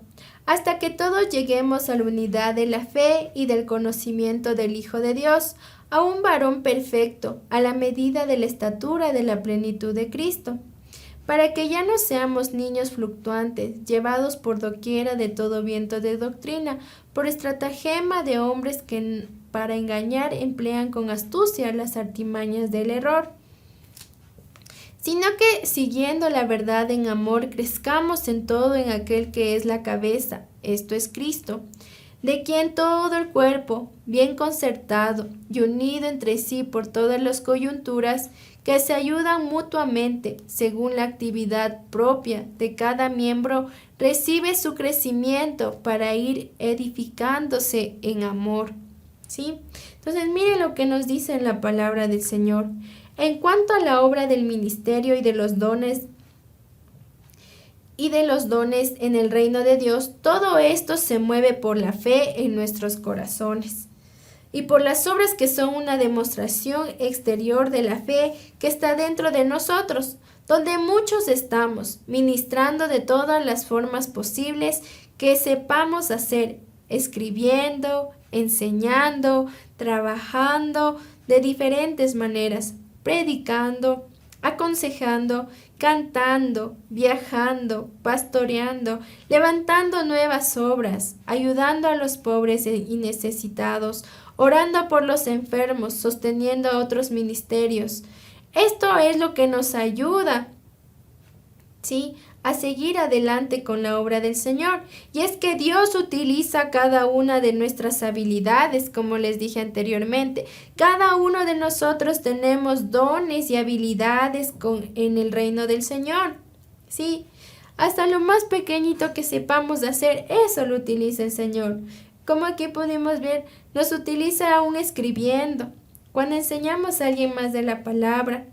hasta que todos lleguemos a la unidad de la fe y del conocimiento del Hijo de Dios, a un varón perfecto, a la medida de la estatura de la plenitud de Cristo, para que ya no seamos niños fluctuantes, llevados por doquiera de todo viento de doctrina, por estratagema de hombres que para engañar emplean con astucia las artimañas del error, sino que, siguiendo la verdad en amor, crezcamos en todo en aquel que es la cabeza, esto es Cristo, de quien todo el cuerpo, bien concertado y unido entre sí por todas las coyunturas, que se ayudan mutuamente según la actividad propia de cada miembro, recibe su crecimiento para ir edificándose en amor. ¿Sí? Entonces, miren lo que nos dice en la palabra del Señor. En cuanto a la obra del ministerio y de los dones en el reino de Dios, todo esto se mueve por la fe en nuestros corazones y por las obras que son una demostración exterior de la fe que está dentro de nosotros, donde muchos estamos ministrando de todas las formas posibles que sepamos hacer, escribiendo, enseñando, trabajando de diferentes maneras, predicando, aconsejando, cantando, viajando, pastoreando, levantando nuevas obras, ayudando a los pobres y necesitados, orando por los enfermos, sosteniendo otros ministerios. Esto es lo que nos ayuda, ¿sí?, a seguir adelante con la obra del Señor. Y es que Dios utiliza cada una de nuestras habilidades, como les dije anteriormente. Cada uno de nosotros tenemos dones y habilidades en el reino del Señor. Sí, hasta lo más pequeñito que sepamos hacer, eso lo utiliza el Señor. Como aquí podemos ver, nos utiliza aún escribiendo, cuando enseñamos a alguien más de la palabra,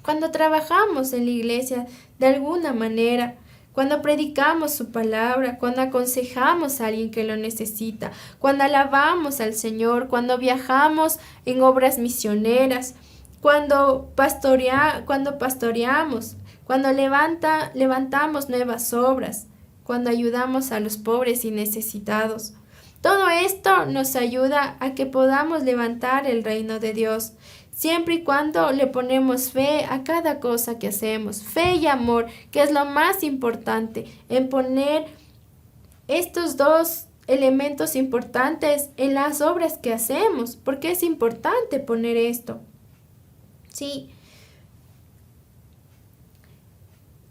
cuando trabajamos en la iglesia de alguna manera, cuando predicamos su palabra, cuando aconsejamos a alguien que lo necesita, cuando alabamos al Señor, cuando viajamos en obras misioneras, cuando pastoreamos, cuando levantamos nuevas obras, cuando ayudamos a los pobres y necesitados. Todo esto nos ayuda a que podamos levantar el reino de Dios, siempre y cuando le ponemos fe a cada cosa que hacemos, fe y amor, que es lo más importante, en poner estos dos elementos importantes en las obras que hacemos, porque es importante poner esto. Sí.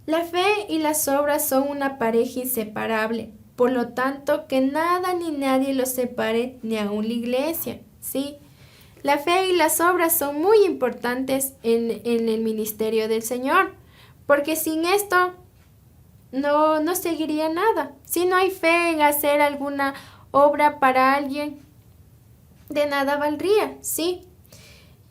La fe y las obras son una pareja inseparable, por lo tanto que nada ni nadie los separe, ni aun la iglesia, ¿sí? La fe y las obras son muy importantes en el ministerio del Señor, porque sin esto no seguiría nada. Si no hay fe en hacer alguna obra para alguien, de nada valdría, ¿sí?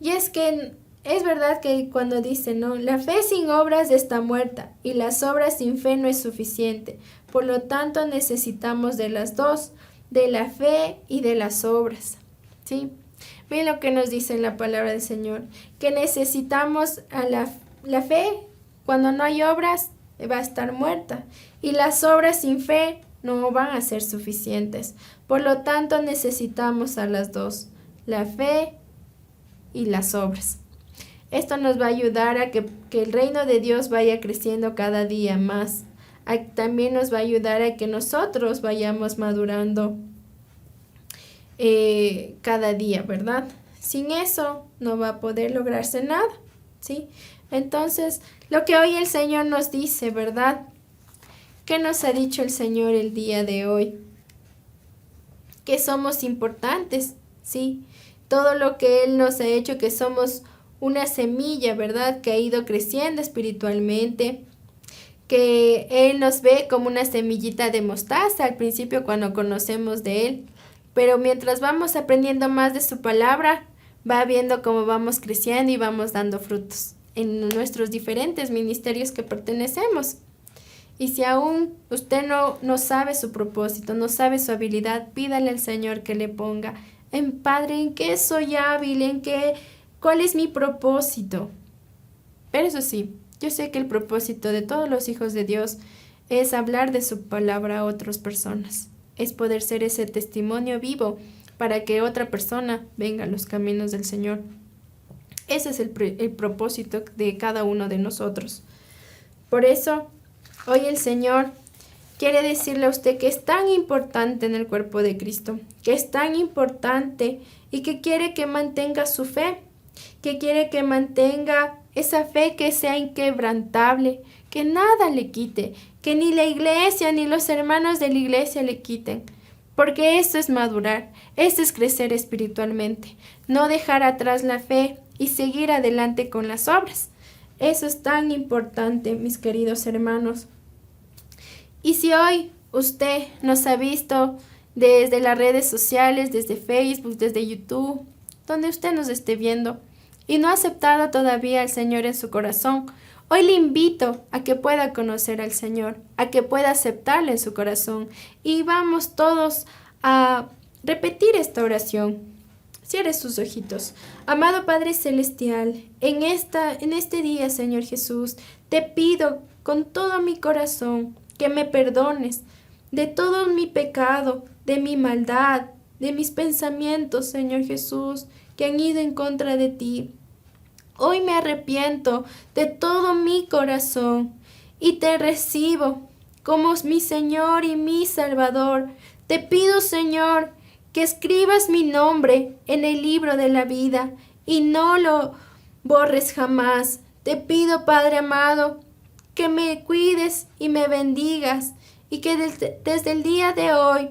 Y es que es verdad que cuando dice, ¿no?, la fe sin obras está muerta y las obras sin fe no es suficiente. Por lo tanto, necesitamos de las dos, de la fe y de las obras, ¿sí? Miren lo que nos dice en la palabra del Señor, que necesitamos a la fe. Cuando no hay obras, va a estar muerta. Y las obras sin fe no van a ser suficientes. Por lo tanto, necesitamos a las dos, la fe y las obras. Esto nos va a ayudar a que el reino de Dios vaya creciendo cada día más. También nos va a ayudar a que nosotros vayamos madurando cada día, ¿verdad? Sin eso no va a poder lograrse nada, ¿sí? Entonces, lo que hoy el Señor nos dice, ¿verdad? ¿Qué nos ha dicho el Señor el día de hoy? Que somos importantes, ¿sí? Todo lo que Él nos ha hecho, que somos una semilla, ¿verdad?, que ha ido creciendo espiritualmente, que Él nos ve como una semillita de mostaza al principio cuando conocemos de Él, pero mientras vamos aprendiendo más de su palabra, va viendo cómo vamos creciendo y vamos dando frutos en nuestros diferentes ministerios que pertenecemos. Y si aún usted no sabe su propósito, no sabe su habilidad, pídale al Señor que le ponga Padre, ¿en qué soy hábil? ¿Cuál es mi propósito? Pero eso sí, yo sé que el propósito de todos los hijos de Dios es hablar de su palabra a otras personas. Es poder ser ese testimonio vivo para que otra persona venga a los caminos del Señor. Ese es el propósito de cada uno de nosotros. Por eso, hoy el Señor quiere decirle a usted que es tan importante en el cuerpo de Cristo, que es tan importante y que quiere que mantenga su fe, que quiere que mantenga esa fe que sea inquebrantable, que nada le quite, que ni la iglesia ni los hermanos de la iglesia le quiten. Porque esto es madurar, esto es crecer espiritualmente, no dejar atrás la fe y seguir adelante con las obras. Eso es tan importante, mis queridos hermanos. Y si hoy usted nos ha visto desde las redes sociales, desde Facebook, desde YouTube, donde usted nos esté viendo, y no ha aceptado todavía al Señor en su corazón, hoy le invito a que pueda conocer al Señor, a que pueda aceptarle en su corazón. Y vamos todos a repetir esta oración. Cierre sus ojitos. Amado Padre Celestial, en este día, Señor Jesús, te pido con todo mi corazón que me perdones de todo mi pecado, de mi maldad, de mis pensamientos, Señor Jesús, que han ido en contra de ti. Hoy me arrepiento de todo mi corazón y te recibo como mi Señor y mi Salvador. Te pido, Señor, que escribas mi nombre en el libro de la vida y no lo borres jamás. Te pido, Padre amado, que me cuides y me bendigas y que desde el día de hoy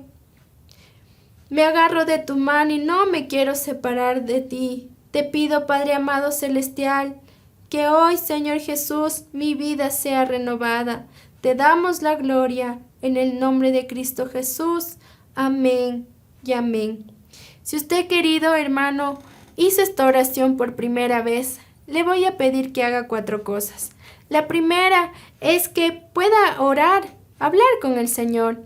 me agarro de tu mano y no me quiero separar de ti. Te pido, Padre amado celestial, que hoy, Señor Jesús, mi vida sea renovada. Te damos la gloria en el nombre de Cristo Jesús. Amén y amén. Si usted, querido hermano, hizo esta oración por primera vez, le voy a pedir que haga 4 cosas. La primera es que pueda orar, hablar con el Señor.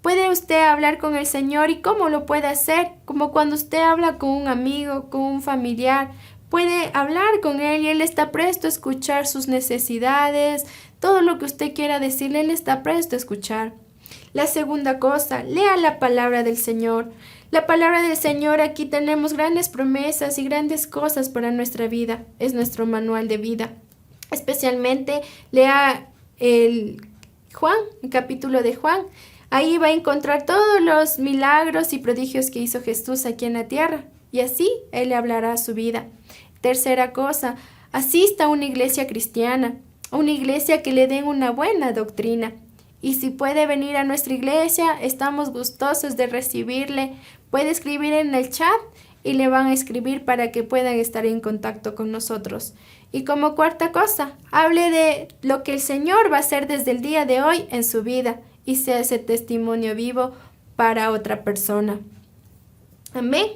Puede usted hablar con el Señor. ¿Y cómo lo puede hacer? Como cuando usted habla con un amigo, con un familiar. Puede hablar con Él y Él está presto a escuchar sus necesidades, todo lo que usted quiera decirle, Él está presto a escuchar. La segunda cosa, lea la palabra del Señor. La palabra del Señor, aquí tenemos grandes promesas y grandes cosas para nuestra vida. Es nuestro manual de vida. Especialmente lea el capítulo de Juan. Ahí va a encontrar todos los milagros y prodigios que hizo Jesús aquí en la tierra. Y así Él le hablará a su vida. Tercera cosa, asista a una iglesia cristiana, a una iglesia que le den una buena doctrina. Y si puede venir a nuestra iglesia, estamos gustosos de recibirle. Puede escribir en el chat y le van a escribir para que puedan estar en contacto con nosotros. Y como cuarta cosa, hable de lo que el Señor va a hacer desde el día de hoy en su vida y sea ese testimonio vivo para otra persona. Amén.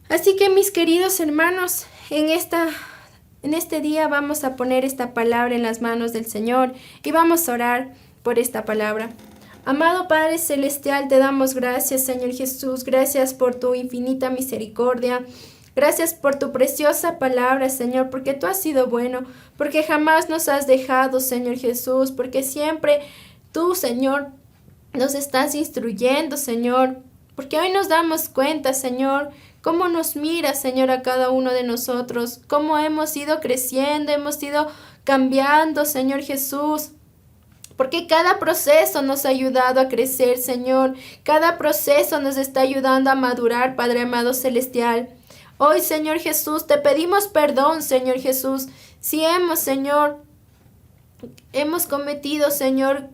Así que, mis queridos hermanos, en este día vamos a poner esta palabra en las manos del Señor y vamos a orar por esta palabra. Amado Padre Celestial, te damos gracias, Señor Jesús. Gracias por tu infinita misericordia. Gracias por tu preciosa palabra, Señor, porque tú has sido bueno, porque jamás nos has dejado, Señor Jesús, porque siempre tú, Señor, nos estás instruyendo, Señor, porque hoy nos damos cuenta, Señor, cómo nos miras, Señor, a cada uno de nosotros, cómo hemos ido creciendo, hemos ido cambiando, Señor Jesús. Porque cada proceso nos ha ayudado a crecer, Señor. Cada proceso nos está ayudando a madurar, Padre amado celestial. Hoy, Señor Jesús, te pedimos perdón, Señor Jesús. Si Señor, hemos cometido, Señor,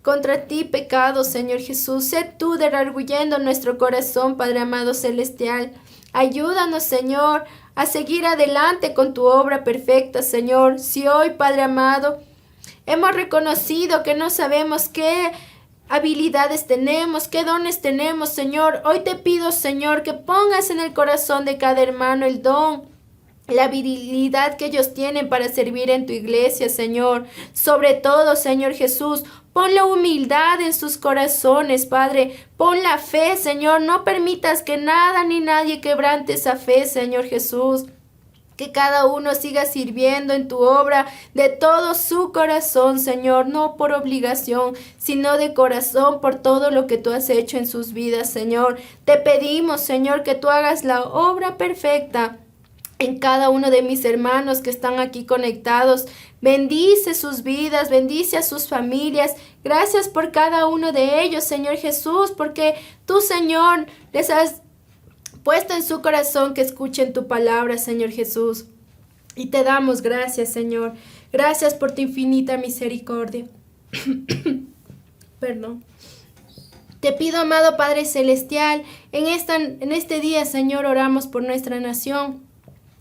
contra ti pecado, Señor Jesús. Sé tú derarguyendo nuestro corazón, Padre amado celestial. Ayúdanos, Señor, a seguir adelante con tu obra perfecta, Señor. Si hoy, Padre amado, hemos reconocido que no sabemos qué habilidades tenemos, qué dones tenemos, Señor. Hoy te pido, Señor, que pongas en el corazón de cada hermano el don, la habilidad que ellos tienen para servir en tu iglesia, Señor. Sobre todo, Señor Jesús, pon la humildad en sus corazones, Padre. Pon la fe, Señor. No permitas que nada ni nadie quebrante esa fe, Señor Jesús. Que cada uno siga sirviendo en tu obra de todo su corazón, Señor, no por obligación, sino de corazón por todo lo que tú has hecho en sus vidas, Señor. Te pedimos, Señor, que tú hagas la obra perfecta en cada uno de mis hermanos que están aquí conectados. Bendice sus vidas, bendice a sus familias. Gracias por cada uno de ellos, Señor Jesús, porque tú, Señor, les has puesto en su corazón que escuchen tu palabra, Señor Jesús. Y te damos gracias, Señor. Gracias por tu infinita misericordia. Perdón. Te pido, amado Padre Celestial, en este día, Señor, oramos por nuestra nación.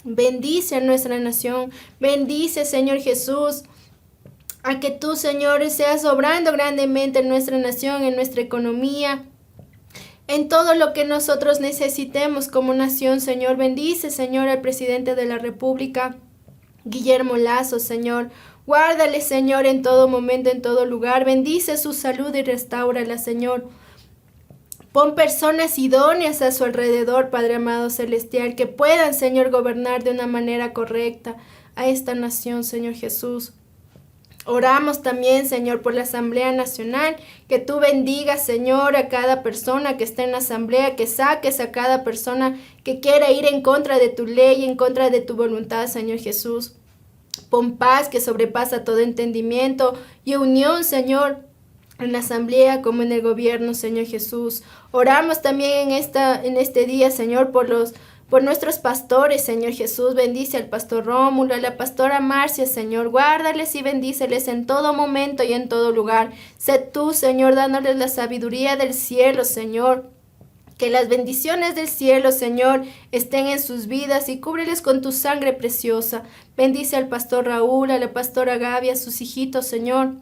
Bendice a nuestra nación. Bendice, Señor Jesús, a que tú, Señor, seas obrando grandemente en nuestra nación, en nuestra economía, en todo lo que nosotros necesitemos como nación, Señor. Bendice, Señor, al presidente de la República, Guillermo Lazo, Señor. Guárdale, Señor, en todo momento, en todo lugar. Bendice su salud y restáurala, Señor. Pon personas idóneas a su alrededor, Padre amado celestial, que puedan, Señor, gobernar de una manera correcta a esta nación, Señor Jesús. Oramos también, Señor, por la Asamblea Nacional, que tú bendigas, Señor, a cada persona que esté en la Asamblea, que saques a cada persona que quiera ir en contra de tu ley, en contra de tu voluntad, Señor Jesús. Pon paz que sobrepasa todo entendimiento y unión, Señor, en la Asamblea como en el gobierno, Señor Jesús. Oramos también en este día, Señor, por nuestros pastores, Señor Jesús. Bendice al pastor Rómulo, a la pastora Marcia, Señor. Guárdales y bendíceles en todo momento y en todo lugar. Sé tú, Señor, dándoles la sabiduría del cielo, Señor. Que las bendiciones del cielo, Señor, estén en sus vidas y cúbreles con tu sangre preciosa. Bendice al pastor Raúl, a la pastora Gaby, a sus hijitos, Señor.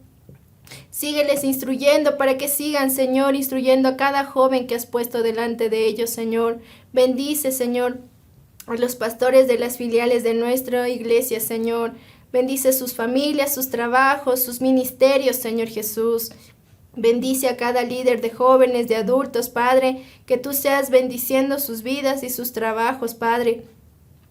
Sígueles instruyendo para que sigan, Señor, instruyendo a cada joven que has puesto delante de ellos, Señor. Bendice, Señor, a los pastores de las filiales de nuestra iglesia, Señor. Bendice sus familias, sus trabajos, sus ministerios, Señor Jesús. Bendice a cada líder de jóvenes, de adultos, Padre, que tú seas bendiciendo sus vidas y sus trabajos, Padre.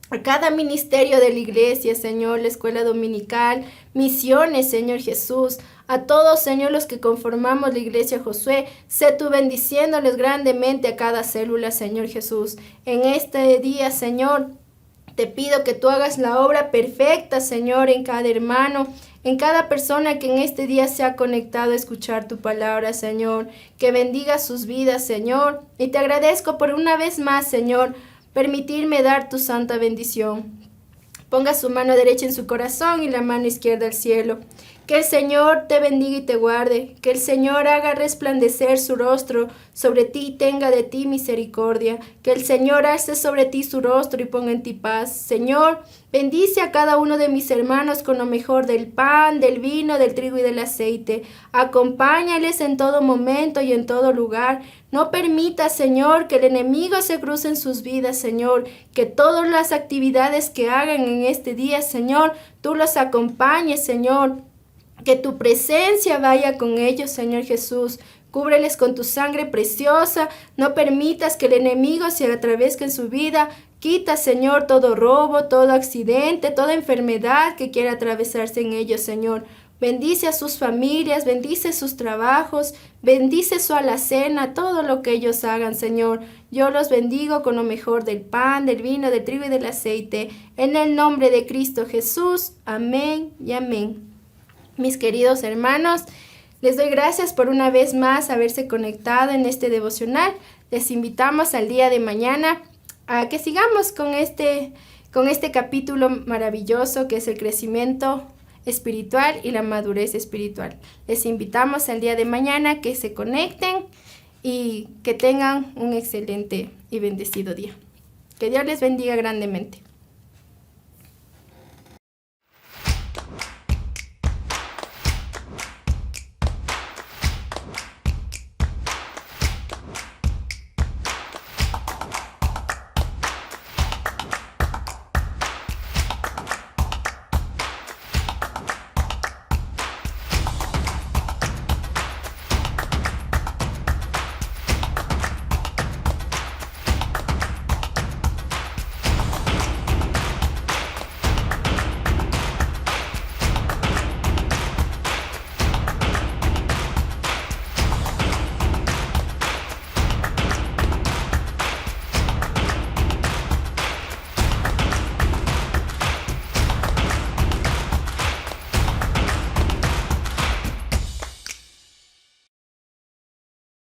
A cada ministerio de la iglesia, Señor, la escuela dominical, misiones, Señor Jesús. A todos, Señor, los que conformamos la iglesia Josué, sé tú bendiciéndoles grandemente a cada célula, Señor Jesús. En este día, Señor, te pido que tú hagas la obra perfecta, Señor, en cada hermano, en cada persona que en este día se ha conectado a escuchar tu palabra, Señor. Que bendiga sus vidas, Señor. Y te agradezco por una vez más, Señor, permitirme dar tu santa bendición. Ponga su mano derecha en su corazón y la mano izquierda al cielo. Que el Señor te bendiga y te guarde. Que el Señor haga resplandecer su rostro sobre ti y tenga de ti misericordia. Que el Señor alce sobre ti su rostro y ponga en ti paz. Señor, bendice a cada uno de mis hermanos con lo mejor del pan, del vino, del trigo y del aceite. Acompáñales en todo momento y en todo lugar. No permita, Señor, que el enemigo se cruce en sus vidas, Señor. Que todas las actividades que hagan en este día, Señor, tú los acompañes, Señor. Que tu presencia vaya con ellos, Señor Jesús. Cúbreles con tu sangre preciosa. No permitas que el enemigo se atravesque en su vida. Quita, Señor, todo robo, todo accidente, toda enfermedad que quiera atravesarse en ellos, Señor. Bendice a sus familias, bendice sus trabajos, bendice su alacena, todo lo que ellos hagan, Señor. Yo los bendigo con lo mejor del pan, del vino, del trigo y del aceite. En el nombre de Cristo Jesús. Amén y amén. Mis queridos hermanos, les doy gracias por una vez más haberse conectado en este devocional. Les invitamos al día de mañana a que sigamos con este capítulo maravilloso que es el crecimiento espiritual y la madurez espiritual. Les invitamos al día de mañana que se conecten y que tengan un excelente y bendecido día. Que Dios les bendiga grandemente.